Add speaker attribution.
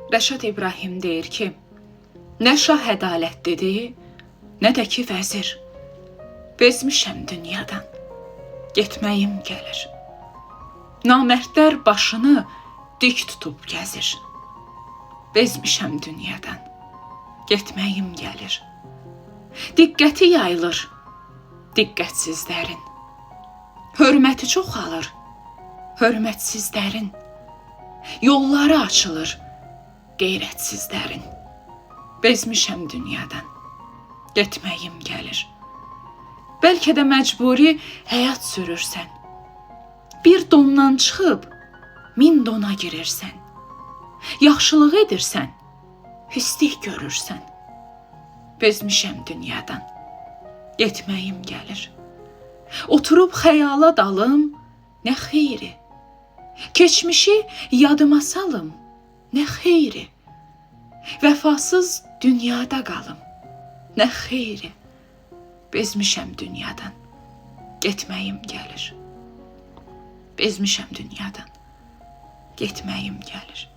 Speaker 1: Rəşad İbrahim deyir ki, nə şah ədalətlidir, nə də ki vəzir. Bezmişəm dünyadan, getməyim gəlir. Namərdlər başını dik tutub gəzir. Bezmişəm dünyadan, getməyim gəlir. Diqqəti yayılır, diqqətsizlərin. Hörməti çoxalır, hörmətsizlərin. Yolları açılır, qeyrətsizlərin. Bezmişəm dünyadan, getməyim gəlir. Bəlkə də məcburi həyat sürürsən. Bir dondan çıxıb, 1000 dona girirsən. Yaxşılıq edirsən, pislik görürsən. Bezmişəm dünyadan, getməyim gəlir. Oturub xəyala dalım, nə xeyri. Keçmişi yadıma salım, nə xeyri. Vəfasız dünyada qalım, nə xeyri. Bezmişəm dünyadan, getməyim gəlir. Bezmişəm dünyadan, getməyim gəlir.